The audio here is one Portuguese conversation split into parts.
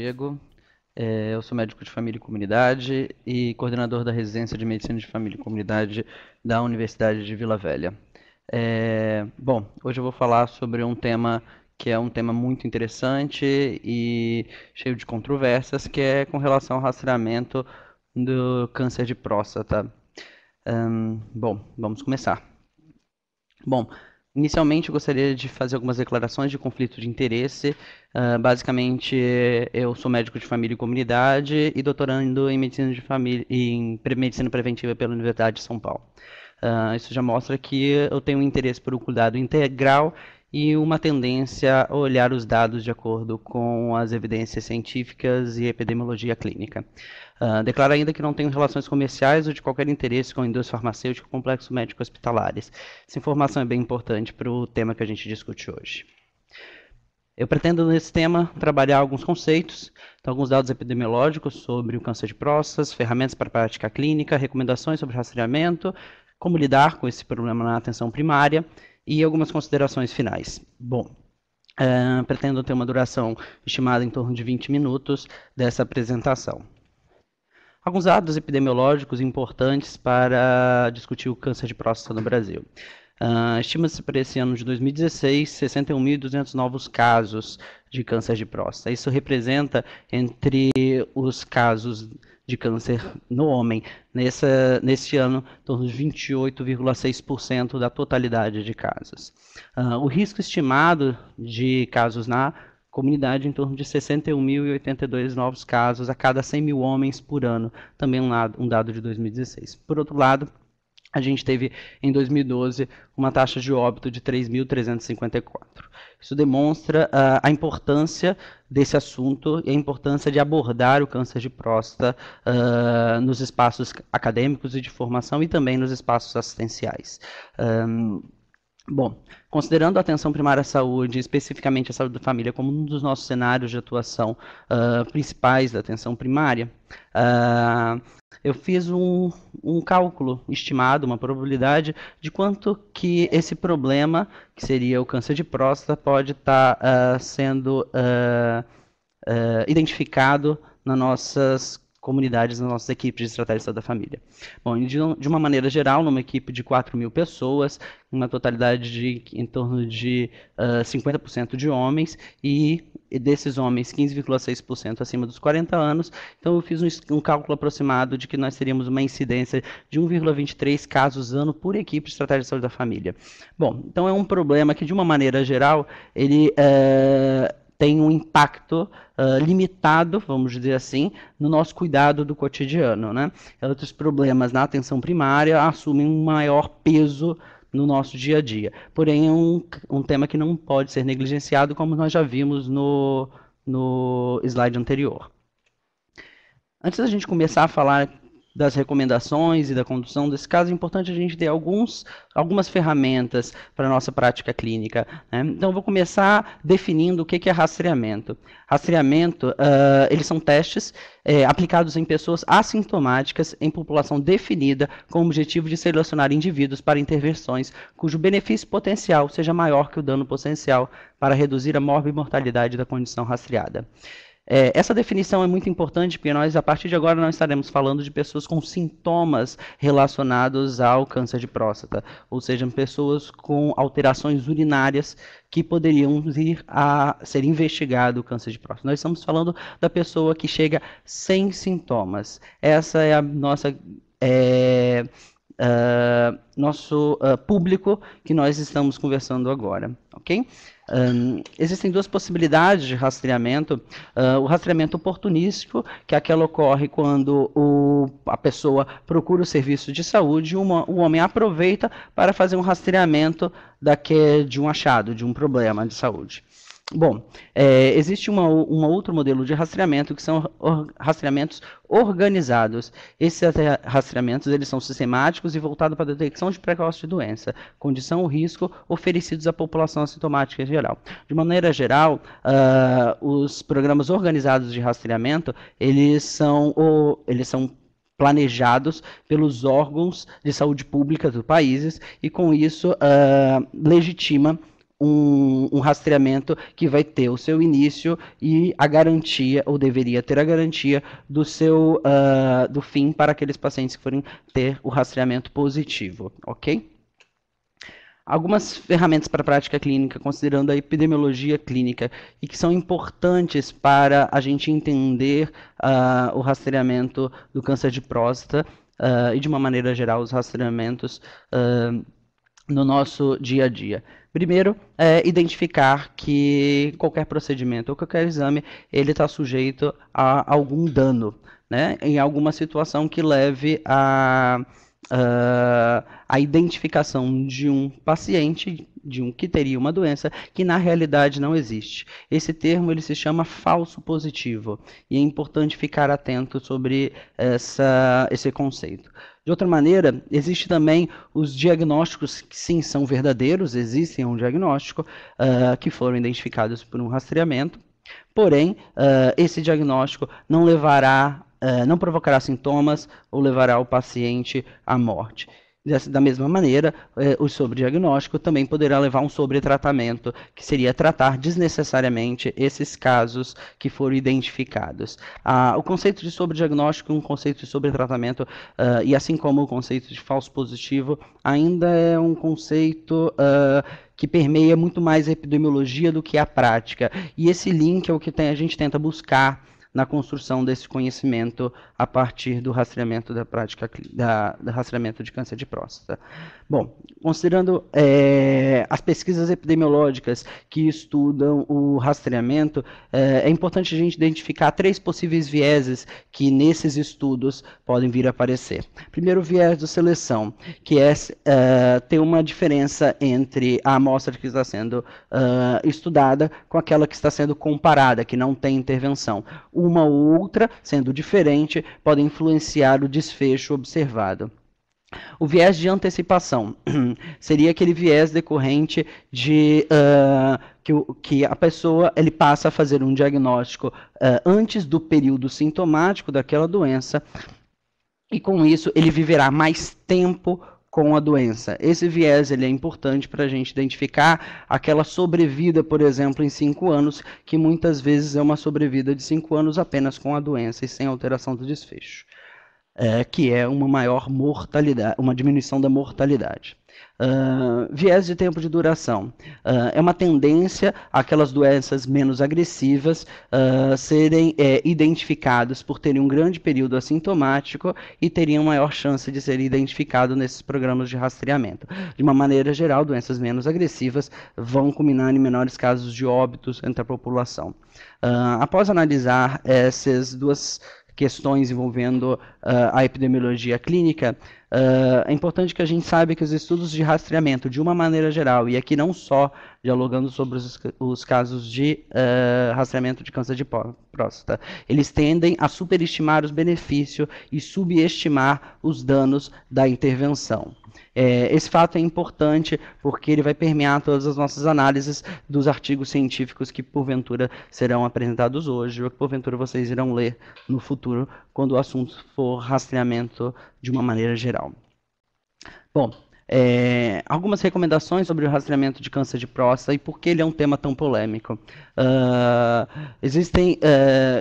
Diego. Eu sou médico de família e comunidade e coordenador da residência de medicina de família e comunidade da Universidade de Vila Velha. Bom, hoje eu vou falar sobre um tema que é um tema muito interessante e cheio de controvérsias, que é com relação ao rastreamento do câncer de próstata. Bom, vamos começar. Bom, inicialmente eu gostaria de fazer algumas declarações de conflito de interesse. Basicamente, eu sou médico de família e comunidade e doutorando em medicina de família e em medicina preventiva pela Universidade de São Paulo. Isso já mostra que eu tenho um interesse por um cuidado integral e uma tendência a olhar os dados de acordo com as evidências científicas e epidemiologia clínica. Declara ainda que não tenho relações comerciais ou de qualquer interesse com a indústria farmacêutica ou complexos médicos hospitalares. Essa informação é bem importante para o tema que a gente discute hoje. Eu pretendo, nesse tema, trabalhar alguns conceitos, então, alguns dados epidemiológicos sobre o câncer de próstata, ferramentas para a prática clínica, recomendações sobre rastreamento, como lidar com esse problema na atenção primária e algumas considerações finais. Bom, pretendo ter uma duração estimada em torno de 20 minutos dessa apresentação. Alguns dados epidemiológicos importantes para discutir o câncer de próstata no Brasil. Estima-se para esse ano de 2016, 61.200 novos casos de câncer de próstata. Isso representa, entre os casos de câncer no homem, nesse ano, em torno de 28,6% da totalidade de casos. O risco estimado de casos na comunidade em torno de 61.082 novos casos a cada 100 mil homens por ano, também um dado de 2016. Por outro lado, a gente teve, em 2012, uma taxa de óbito de 3.354. Isso demonstra a importância desse assunto e a importância de abordar o câncer de próstata nos espaços acadêmicos e de formação e também nos espaços assistenciais. Bom, considerando a atenção primária à saúde, especificamente a saúde da família, como um dos nossos cenários de atuação principais da atenção primária, eu fiz um cálculo estimado, uma probabilidade de quanto que esse problema, que seria o câncer de próstata, pode estar sendo identificado nas nossas comunidades, nas nossas equipes de estratégia de saúde da família. Bom, de uma maneira geral, numa equipe de 4.000 pessoas, uma totalidade de em torno de 50% de homens, e desses homens, 15,6% acima dos 40 anos. Então, eu fiz um cálculo aproximado de que nós teríamos uma incidência de 1,23 casos ano por equipe de estratégia de saúde da família. Bom, então é um problema que, de uma maneira geral, ele tem um impacto limitado, vamos dizer assim, no nosso cuidado do cotidiano, né? Outros problemas na atenção primária assumem um maior peso no nosso dia a dia. Porém, é um tema que não pode ser negligenciado, como nós já vimos no slide anterior. Antes da gente começar a falar das recomendações e da condução desse caso, é importante a gente ter algumas ferramentas para a nossa prática clínica, né? Então, eu vou começar definindo o que é rastreamento. Rastreamento, eles são testes aplicados em pessoas assintomáticas em população definida com o objetivo de selecionar indivíduos para intervenções cujo benefício potencial seja maior que o dano potencial para reduzir a morbimortalidade da condição rastreada. Essa definição é muito importante porque a partir de agora, nós estaremos falando de pessoas com sintomas relacionados ao câncer de próstata, ou seja, pessoas com alterações urinárias que poderiam vir a ser investigado o câncer de próstata. Nós estamos falando da pessoa que chega sem sintomas. Essa é a nossa nosso público que nós estamos conversando agora, ok? Existem duas possibilidades de rastreamento. O rastreamento oportunístico, que é aquele que ocorre quando a pessoa procura o serviço de saúde, o homem aproveita para fazer um rastreamento de um achado, de um problema de saúde. Bom, existe um outro modelo de rastreamento, que são rastreamentos organizados. Esses rastreamentos eles são sistemáticos e voltados para a detecção de precoce de doença, condição ou risco oferecidos à população assintomática em geral. De maneira geral, os programas organizados de rastreamento, eles são planejados pelos órgãos de saúde pública dos países e, com isso, legitima um rastreamento que vai ter o seu início e a garantia, ou deveria ter a garantia, do fim para aqueles pacientes que forem ter o rastreamento positivo, ok? Algumas ferramentas para a prática clínica, considerando a epidemiologia clínica, e que são importantes para a gente entender o rastreamento do câncer de próstata e, de uma maneira geral, os rastreamentos no nosso dia a dia. Primeiro, identificar que qualquer procedimento ou qualquer exame ele está sujeito a algum dano, né? Em alguma situação que leve a identificação de um paciente, que teria uma doença que na realidade não existe. Esse termo ele se chama falso positivo e é importante ficar atento sobre esse conceito. De outra maneira, existe também os diagnósticos que sim são verdadeiros, existem um diagnóstico que foram identificados por um rastreamento, porém esse diagnóstico não provocará sintomas ou levará o paciente à morte. Da mesma maneira, o sobrediagnóstico também poderá levar a um sobretratamento, que seria tratar desnecessariamente esses casos que foram identificados. O conceito de sobrediagnóstico, um conceito de sobretratamento, e assim como o conceito de falso positivo, ainda é um conceito que permeia muito mais a epidemiologia do que a prática. E esse link é o que a gente tenta buscar na construção desse conhecimento a partir do rastreamento da prática do rastreamento de câncer de próstata. Bom, considerando as pesquisas epidemiológicas que estudam o rastreamento, é importante a gente identificar 3 possíveis vieses que nesses estudos podem vir a aparecer. Primeiro, o viés de seleção, que é ter uma diferença entre a amostra que está sendo estudada com aquela que está sendo comparada, que não tem intervenção. Uma ou outra, sendo diferente, podem influenciar o desfecho observado. O viés de antecipação seria aquele viés decorrente de que a pessoa ele passa a fazer um diagnóstico antes do período sintomático daquela doença e com isso ele viverá mais tempo com a doença. Esse viés ele é importante para a gente identificar aquela sobrevida, por exemplo, em 5 anos, que muitas vezes é uma sobrevida de 5 anos apenas com a doença e sem alteração do desfecho. Que é uma maior mortalidade, uma diminuição da mortalidade. Viés de tempo de duração. É uma tendência aquelas doenças menos agressivas serem identificadas por terem um grande período assintomático e teriam maior chance de ser identificado nesses programas de rastreamento. De uma maneira geral, doenças menos agressivas vão culminar em menores casos de óbitos entre a população. Após analisar essas duas questões envolvendo a epidemiologia clínica, é importante que a gente saiba que os estudos de rastreamento, de uma maneira geral, e aqui não só dialogando sobre os casos de rastreamento de câncer de próstata, eles tendem a superestimar os benefícios e subestimar os danos da intervenção. Esse fato é importante porque ele vai permear todas as nossas análises dos artigos científicos que porventura serão apresentados hoje ou que porventura vocês irão ler no futuro quando o assunto for rastreamento de uma maneira geral. Bom, algumas recomendações sobre o rastreamento de câncer de próstata e por que ele é um tema tão polêmico. Existem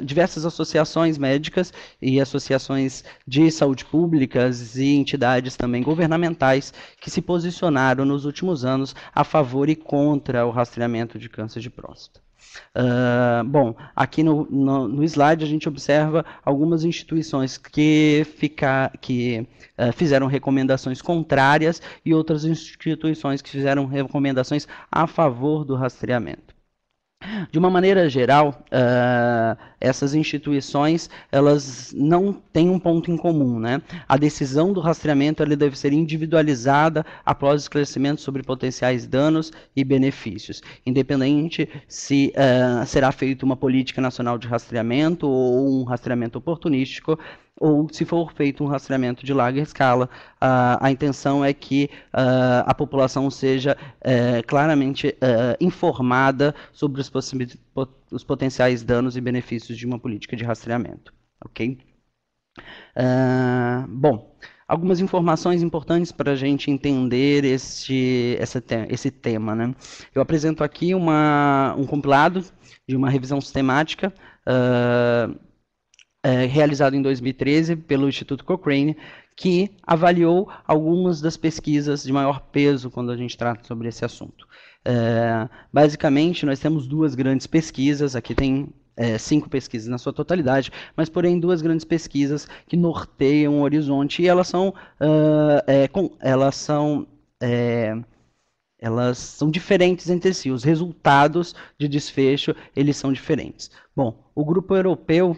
diversas associações médicas e associações de saúde públicas e entidades também governamentais que se posicionaram nos últimos anos a favor e contra o rastreamento de câncer de próstata. Bom, aqui no slide a gente observa algumas instituições que fizeram recomendações contrárias e outras instituições que fizeram recomendações a favor do rastreamento. De uma maneira geral, essas instituições elas não têm um ponto em comum, né? A decisão do rastreamento ela deve ser individualizada após esclarecimento sobre potenciais danos e benefícios, independente se será feita uma política nacional de rastreamento ou um rastreamento oportunístico, ou se for feito um rastreamento de larga escala, a intenção é que a população seja claramente informada sobre os potenciais danos e benefícios de uma política de rastreamento. Ok? Bom, algumas informações importantes para a gente entender esse tema, né? Eu apresento aqui um compilado de uma revisão sistemática realizado em 2013 pelo Instituto Cochrane, que avaliou algumas das pesquisas de maior peso quando a gente trata sobre esse assunto. Basicamente, nós temos duas grandes pesquisas, aqui tem 5 pesquisas na sua totalidade, mas porém 2 grandes pesquisas que norteiam o horizonte, e elas são diferentes entre si, os resultados de desfecho eles são diferentes. Bom, o grupo europeu,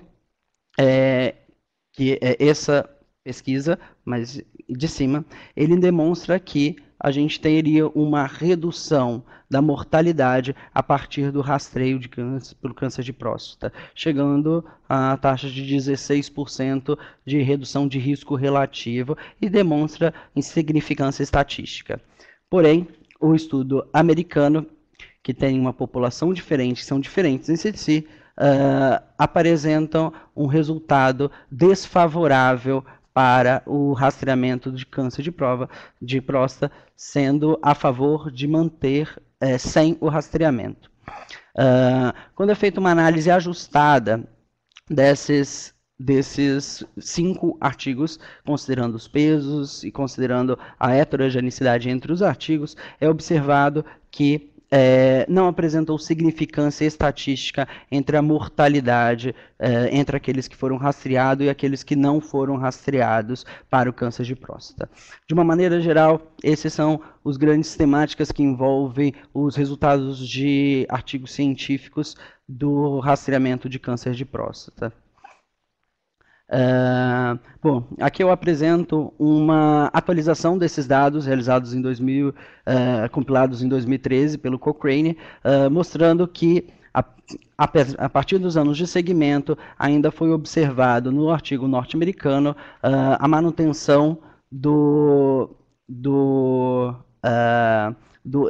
que é essa pesquisa, mas de cima, ele demonstra que a gente teria uma redução da mortalidade a partir do rastreio de câncer, pelo câncer de próstata, chegando a taxa de 16% de redução de risco relativo e demonstra insignificância estatística. Porém, o estudo americano, que tem uma população diferente, são diferentes entre si, apresentam um resultado desfavorável para o rastreamento de câncer de próstata, sendo a favor de manter sem o rastreamento. Quando é feita uma análise ajustada desses 5 artigos, considerando os pesos e considerando a heterogeneidade entre os artigos, é observado que não apresentou significância estatística entre a mortalidade entre aqueles que foram rastreados e aqueles que não foram rastreados para o câncer de próstata. De uma maneira geral, esses são os grandes temáticas que envolvem os resultados de artigos científicos do rastreamento de câncer de próstata. Bom, aqui eu apresento uma atualização desses dados realizados em compilados em 2013 pelo Cochrane, mostrando que a partir dos anos de segmento ainda foi observado no artigo norte-americano a manutenção do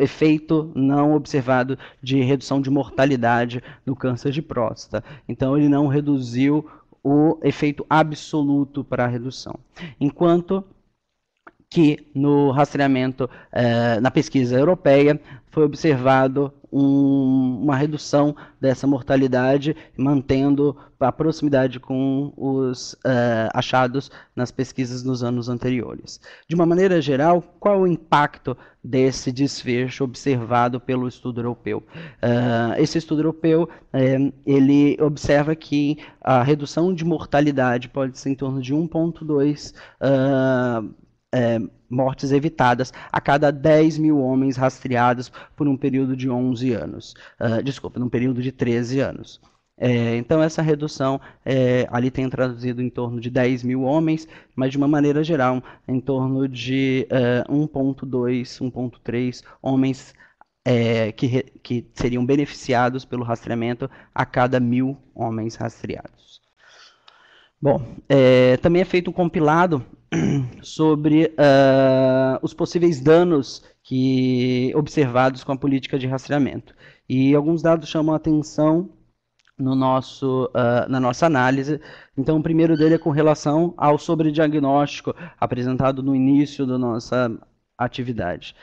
efeito não observado de redução de mortalidade no câncer de próstata. Então ele não reduziu o efeito absoluto para a redução. Enquanto que no rastreamento, na pesquisa europeia, foi observado uma redução dessa mortalidade, mantendo a proximidade com os achados nas pesquisas nos anos anteriores. De uma maneira geral, qual o impacto desse desfecho observado pelo estudo europeu? Esse estudo europeu, ele observa que a redução de mortalidade pode ser em torno de 1,2 mortes evitadas a cada 10 mil homens rastreados por um período de 11 anos. Num período de 13 anos. Então, essa redução ali tem traduzido em torno de 10 mil homens, mas de uma maneira geral, em torno de 1,2, 1,3 homens que seriam beneficiados pelo rastreamento a cada 1.000 homens rastreados. Bom, também é feito um compilado sobre os possíveis danos observados com a política de rastreamento. E alguns dados chamam a atenção na nossa análise. Então, o primeiro dele é com relação ao sobrediagnóstico apresentado no início da nossa atividade.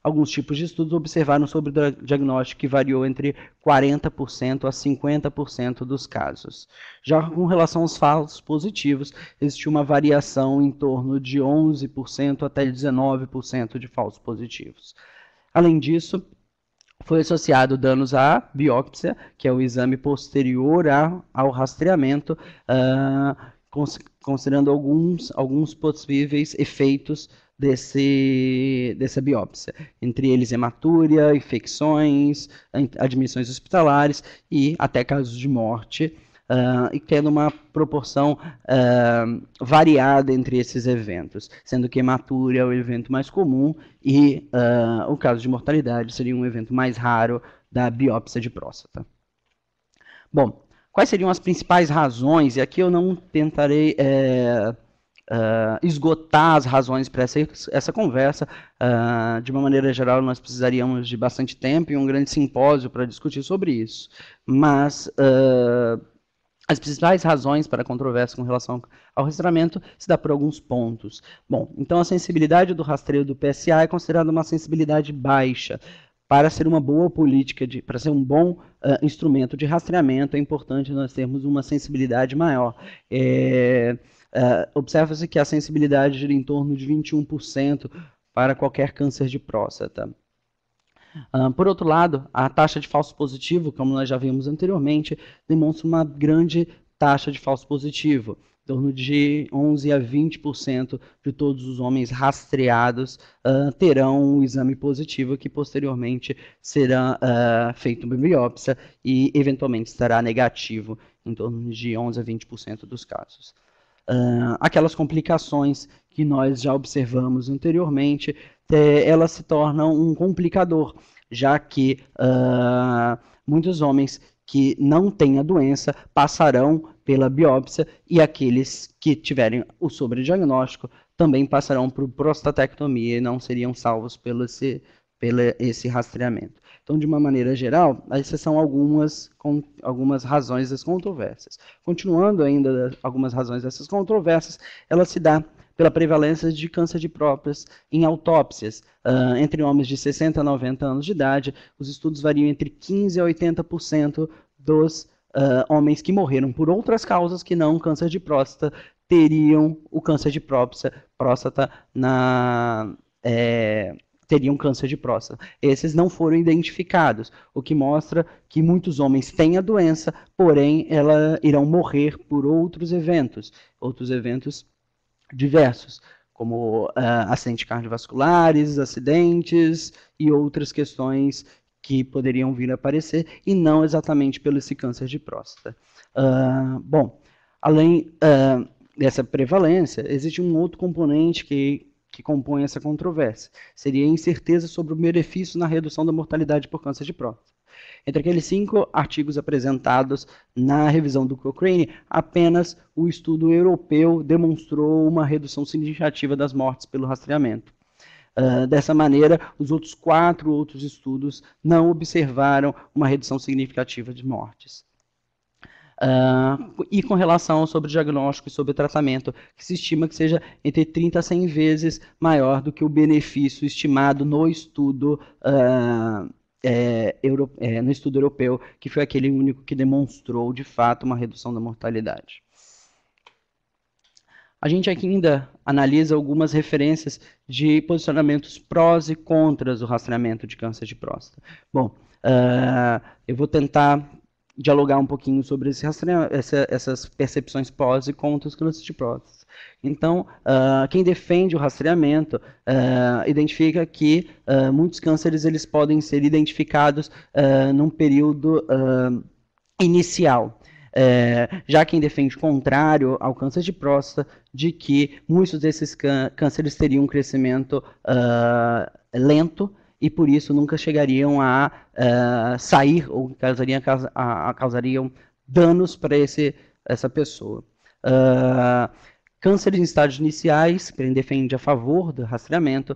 Alguns tipos de estudos observaram sobrediagnóstico que variou entre 40% a 50% dos casos. Já com relação aos falsos positivos, existiu uma variação em torno de 11% até 19% de falsos positivos. Além disso, foi associado danos à biópsia, que é o exame posterior ao rastreamento, considerando alguns possíveis efeitos dessa biópsia, entre eles hematúria, infecções, admissões hospitalares e até casos de morte, e tendo uma proporção variada entre esses eventos, sendo que hematúria é o evento mais comum e o caso de mortalidade seria um evento mais raro da biópsia de próstata. Bom, quais seriam as principais razões? E aqui eu não tentarei esgotar as razões para essa conversa. De uma maneira geral, nós precisaríamos de bastante tempo e um grande simpósio para discutir sobre isso. Mas As principais razões para a controvérsia com relação ao rastreamento se dá por alguns pontos. Bom, então a sensibilidade do rastreio do PSA é considerada uma sensibilidade baixa. Para ser uma boa política, para ser um bom instrumento de rastreamento, é importante nós termos uma sensibilidade maior. Observa-se que a sensibilidade gira em torno de 21% para qualquer câncer de próstata. Por outro lado, a taxa de falso positivo, como nós já vimos anteriormente, demonstra uma grande taxa de falso positivo. Em torno de 11 a 20% de todos os homens rastreados terão um exame positivo que posteriormente será feito uma biópsia e eventualmente estará negativo em torno de 11 a 20% dos casos. Aquelas complicações que nós já observamos anteriormente, elas se tornam um complicador, já que muitos homens que não têm a doença passarão pela biópsia e aqueles que tiverem o sobrediagnóstico também passarão por prostatectomia e não seriam salvos pelo esse rastreamento. Então, de uma maneira geral, essas são algumas razões das controvérsias. Continuando ainda algumas razões dessas controvérsias, ela se dá pela prevalência de câncer de próstata em autópsias. Entre homens de 60 a 90 anos de idade, os estudos variam entre 15% a 80% dos homens que morreram por outras causas que não câncer de próstata teriam o câncer de próstata teriam câncer de próstata. Esses não foram identificados, o que mostra que muitos homens têm a doença, porém, irão morrer por outros eventos diversos, como acidentes cardiovasculares, acidentes e outras questões que poderiam vir a aparecer, e não exatamente pelo esse câncer de próstata. Bom, além dessa prevalência, existe um outro componente que compõe essa controvérsia. Seria a incerteza sobre o benefício na redução da mortalidade por câncer de próstata. Entre aqueles 5 artigos apresentados na revisão do Cochrane, apenas o estudo europeu demonstrou uma redução significativa das mortes pelo rastreamento. Dessa maneira, os outros 4 outros estudos não observaram uma redução significativa de mortes. E com relação sobre o diagnóstico e sobre o tratamento, que se estima que seja entre 30 a 100 vezes maior do que o benefício estimado no estudo no estudo europeu, que foi aquele único que demonstrou, de fato, uma redução da mortalidade. A gente aqui ainda analisa algumas referências de posicionamentos prós e contras do rastreamento de câncer de próstata. Bom, eu vou tentar dialogar um pouquinho sobre essas percepções prós e contras do câncer de próstata. Então, quem defende o rastreamento identifica que muitos cânceres eles podem ser identificados num período inicial. Já quem defende o contrário ao câncer de próstata, de que muitos desses cânceres teriam um crescimento lento e por isso nunca chegariam a sair ou causariam danos para essa pessoa. Cânceres em estágios iniciais, quem defende a favor do rastreamento,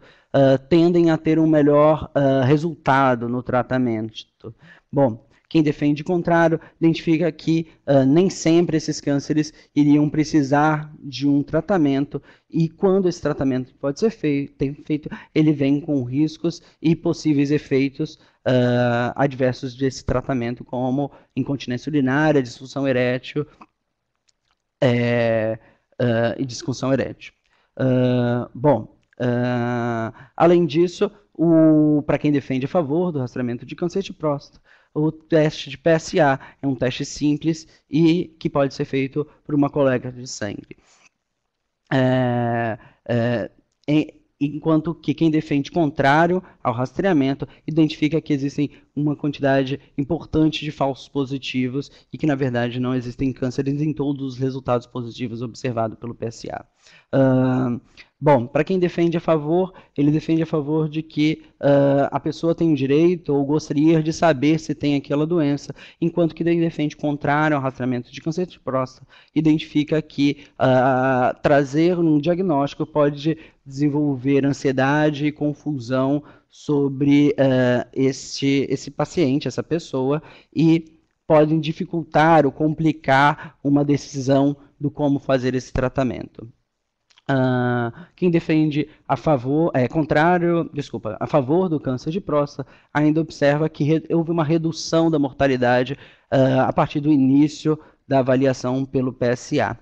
tendem a ter um melhor resultado no tratamento. Bom, quem defende o contrário identifica que nem sempre esses cânceres iriam precisar de um tratamento e quando esse tratamento pode ser feito, ele vem com riscos e possíveis efeitos adversos desse tratamento, como incontinência urinária, disfunção erétil e disfunção erétil. Além disso, para quem defende a favor do rastreamento de câncer de próstata, o teste de PSA é um teste simples e que pode ser feito por uma coleta de sangue. Enquanto que quem defende contrário ao rastreamento identifica que existem uma quantidade importante de falsos positivos e que, na verdade, não existem cânceres em todos os resultados positivos observados pelo PSA. Bom, para quem defende a favor, ele defende a favor de que a pessoa tem o direito ou gostaria de saber se tem aquela doença, enquanto que quem defende contrário ao rastreamento de câncer de próstata identifica que trazer um diagnóstico pode desenvolver ansiedade e confusão sobre esse paciente, essa pessoa, e podem dificultar ou complicar uma decisão do como fazer esse tratamento. Quem defende a favor, a favor do câncer de próstata, ainda observa que houve uma redução da mortalidade a partir do início da avaliação pelo PSA.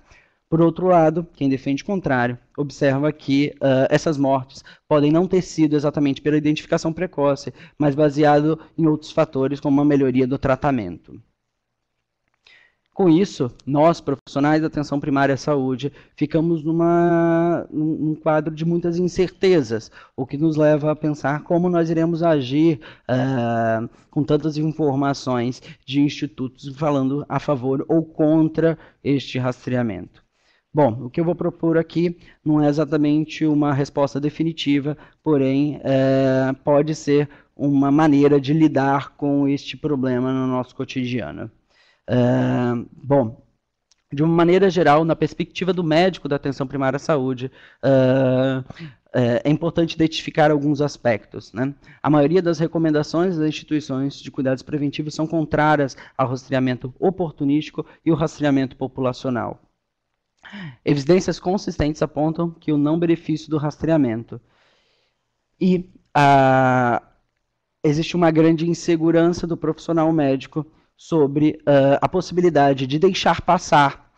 Por outro lado, quem defende o contrário, observa que essas mortes podem não ter sido exatamente pela identificação precoce, mas baseado em outros fatores, como a melhoria do tratamento. Com isso, nós, profissionais da atenção primária à saúde, ficamos num quadro de muitas incertezas, o que nos leva a pensar como nós iremos agir com tantas informações de institutos falando a favor ou contra este rastreamento. Bom, o que eu vou propor aqui não é exatamente uma resposta definitiva, porém pode ser uma maneira de lidar com este problema no nosso cotidiano. Bom, de uma maneira geral, na perspectiva do médico da atenção primária à saúde, é importante identificar alguns aspectos, né? A maioria das recomendações das instituições de cuidados preventivos são contrárias ao rastreamento oportunístico e o rastreamento populacional. Evidências consistentes apontam que o não benefício do rastreamento e existe uma grande insegurança do profissional médico sobre a possibilidade de deixar passar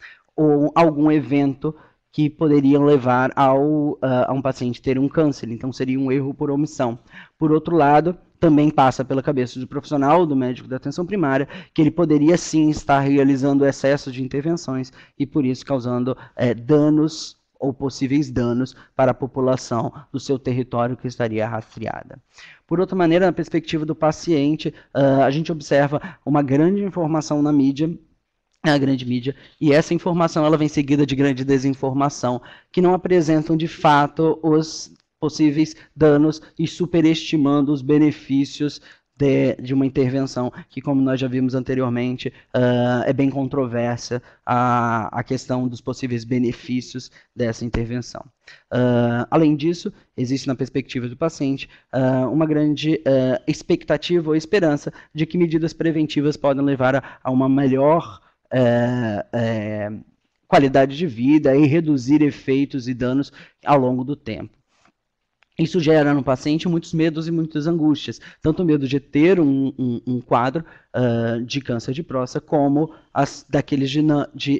algum evento que poderia levar a um paciente ter um câncer, então seria um erro por omissão. Por outro lado, também passa pela cabeça do profissional, do médico da atenção primária, que ele poderia sim estar realizando excesso de intervenções e por isso causando danos ou possíveis danos para a população do seu território que estaria rastreada. Por outra maneira, na perspectiva do paciente, a gente observa uma grande informação na mídia, a grande mídia, e essa informação ela vem seguida de grande desinformação, que não apresentam de fato os possíveis danos e superestimando os benefícios de uma intervenção que, como nós já vimos anteriormente, é bem controversa a questão dos possíveis benefícios dessa intervenção. Além disso, existe na perspectiva do paciente uma grande expectativa ou esperança de que medidas preventivas podem levar a uma melhor qualidade de vida e reduzir efeitos e danos ao longo do tempo. Isso gera no paciente muitos medos e muitas angústias, tanto o medo de ter um quadro de câncer de próstata, como daqueles de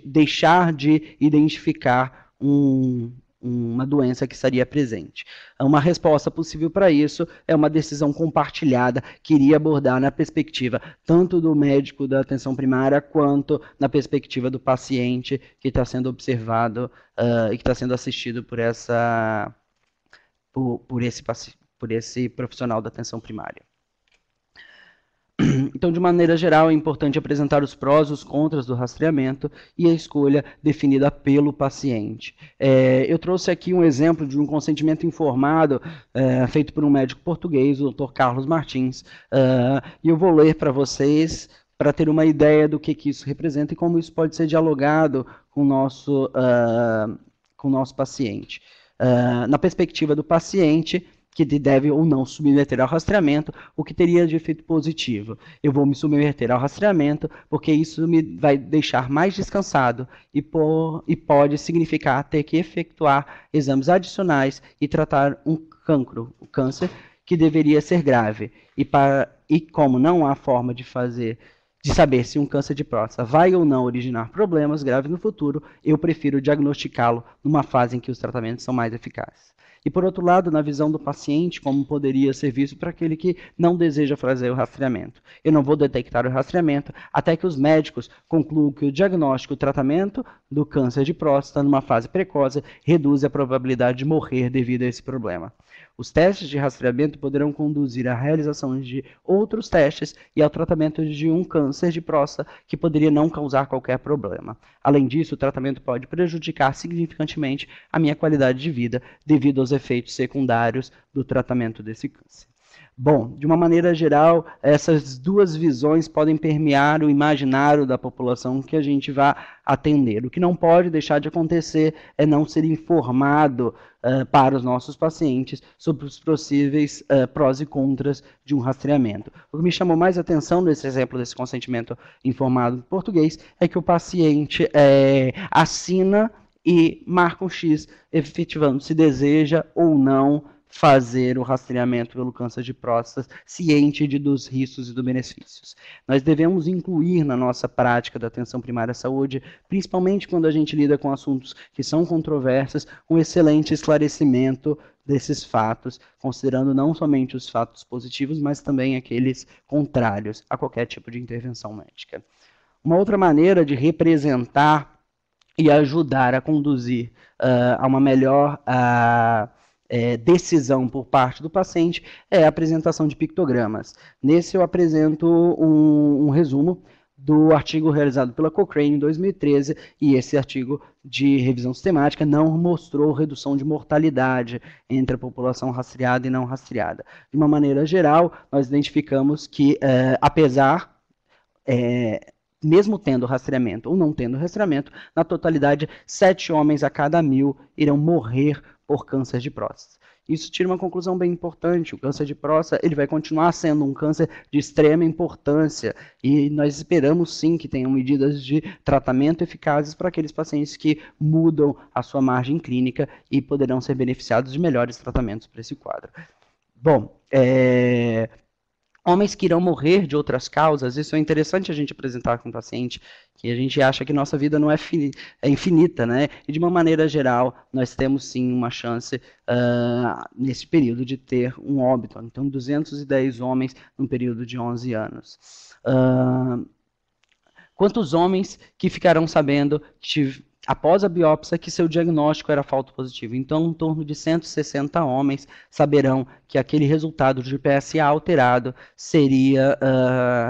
deixar de identificar uma doença que estaria presente. Uma resposta possível para isso é uma decisão compartilhada que iria abordar na perspectiva tanto do médico da atenção primária quanto na perspectiva do paciente que está sendo observado e que está sendo assistido por esse profissional da atenção primária. Então, de maneira geral, é importante apresentar os prós e os contras do rastreamento e a escolha definida pelo paciente. Eu trouxe aqui um exemplo de um consentimento informado feito por um médico português, o Dr. Carlos Martins, e eu vou ler para vocês para ter uma ideia do que isso representa e como isso pode ser dialogado com o nosso paciente. Na perspectiva do paciente, que deve ou não submeter ao rastreamento, o que teria de efeito positivo? Eu vou me submeter ao rastreamento porque isso me vai deixar mais descansado e pode significar ter que efetuar exames adicionais e tratar um cancro, o câncer, que deveria ser grave. E como não há forma de saber se um câncer de próstata vai ou não originar problemas graves no futuro, eu prefiro diagnosticá-lo numa fase em que os tratamentos são mais eficazes. E, por outro lado, na visão do paciente, como poderia ser visto para aquele que não deseja fazer o rastreamento. Eu não vou detectar o rastreamento até que os médicos concluam que o diagnóstico e o tratamento do câncer de próstata numa fase precoce reduz a probabilidade de morrer devido a esse problema. Os testes de rastreamento poderão conduzir à realização de outros testes e ao tratamento de um câncer de próstata que poderia não causar qualquer problema. Além disso, o tratamento pode prejudicar significantemente a minha qualidade de vida devido aos efeitos secundários do tratamento desse câncer. Bom, de uma maneira geral, essas duas visões podem permear o imaginário da população que a gente vai atender. O que não pode deixar de acontecer é não ser informado para os nossos pacientes sobre os possíveis prós e contras de um rastreamento. O que me chamou mais atenção nesse exemplo desse consentimento informado em português é que o paciente assina e marca um X, efetivando se deseja ou não fazer o rastreamento pelo câncer de próstata, ciente dos riscos e dos benefícios. Nós devemos incluir na nossa prática da atenção primária à saúde, principalmente quando a gente lida com assuntos que são controversos, um excelente esclarecimento desses fatos, considerando não somente os fatos positivos, mas também aqueles contrários a qualquer tipo de intervenção médica. Uma outra maneira de representar e ajudar a conduzir a uma melhor decisão por parte do paciente é a apresentação de pictogramas. Nesse eu apresento um resumo do artigo realizado pela Cochrane em 2013, e esse artigo de revisão sistemática não mostrou redução de mortalidade entre a população rastreada e não rastreada. De uma maneira geral, nós identificamos que, apesar mesmo tendo rastreamento ou não tendo rastreamento, na totalidade, 7 homens a cada 1000 irão morrer por câncer de próstata. Isso tira uma conclusão bem importante. O câncer de próstata ele vai continuar sendo um câncer de extrema importância e nós esperamos sim que tenham medidas de tratamento eficazes para aqueles pacientes que mudam a sua margem clínica e poderão ser beneficiados de melhores tratamentos para esse quadro. Bom, homens que irão morrer de outras causas, isso é interessante a gente apresentar com o paciente, que a gente acha que nossa vida não é infinita, né? E de uma maneira geral, nós temos sim uma chance nesse período de ter um óbito. Então, 210 homens num período de 11 anos. Quantos homens que ficarão sabendo que após a biópsia, que seu diagnóstico era falso positivo? Então, em torno de 160 homens saberão que aquele resultado de PSA alterado seria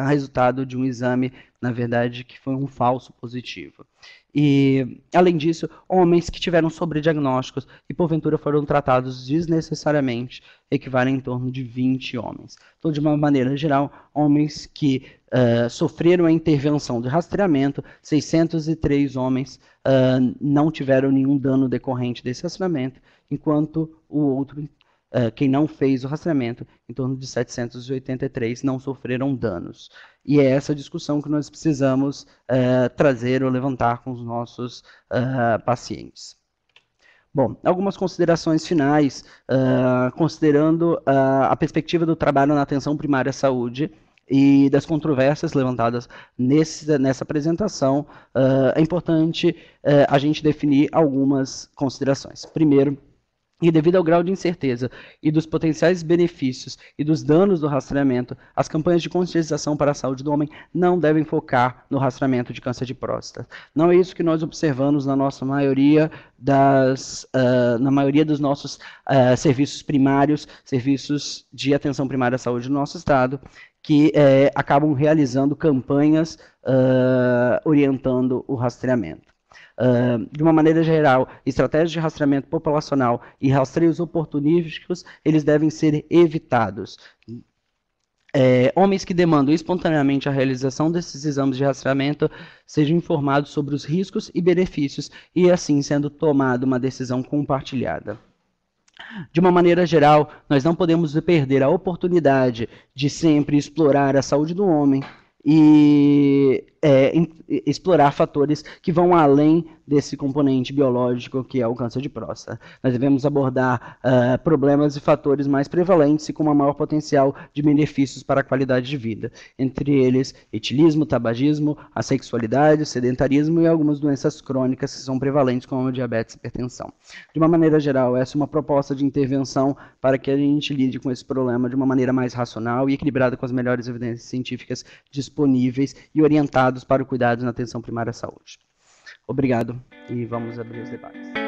resultado de um exame, na verdade, que foi um falso positivo. E, além disso, homens que tiveram sobrediagnósticos e, porventura, foram tratados desnecessariamente, equivalem em torno de 20 homens. Então, de uma maneira geral, homens que sofreram a intervenção de rastreamento, 603 homens não tiveram nenhum dano decorrente desse rastreamento, enquanto o outro, quem não fez o rastreamento, em torno de 783 não sofreram danos. E é essa discussão que nós precisamos trazer ou levantar com os nossos pacientes. Bom, algumas considerações finais, considerando a perspectiva do trabalho na atenção primária à saúde e das controvérsias levantadas nessa apresentação, é importante a gente definir algumas considerações. Primeiro, e devido ao grau de incerteza e dos potenciais benefícios e dos danos do rastreamento, as campanhas de conscientização para a saúde do homem não devem focar no rastreamento de câncer de próstata. Não é isso que nós observamos na nossa maioria na maioria dos nossos serviços primários, serviços de atenção primária à saúde do nosso estado, que acabam realizando campanhas orientando o rastreamento. De uma maneira geral, estratégias de rastreamento populacional e rastreios oportunísticos, eles devem ser evitados. Homens que demandam espontaneamente a realização desses exames de rastreamento sejam informados sobre os riscos e benefícios e, assim, sendo tomada uma decisão compartilhada. De uma maneira geral, nós não podemos perder a oportunidade de sempre explorar a saúde do homem e explorar fatores que vão além desse componente biológico que é o câncer de próstata. Nós devemos abordar problemas e fatores mais prevalentes e com uma maior potencial de benefícios para a qualidade de vida, entre eles etilismo, tabagismo, a sexualidade, o sedentarismo e algumas doenças crônicas que são prevalentes, como a diabetes e hipertensão. De uma maneira geral, essa é uma proposta de intervenção para que a gente lide com esse problema de uma maneira mais racional e equilibrada com as melhores evidências científicas disponíveis e orientadas para o cuidado na atenção primária à saúde. Obrigado e vamos abrir os debates.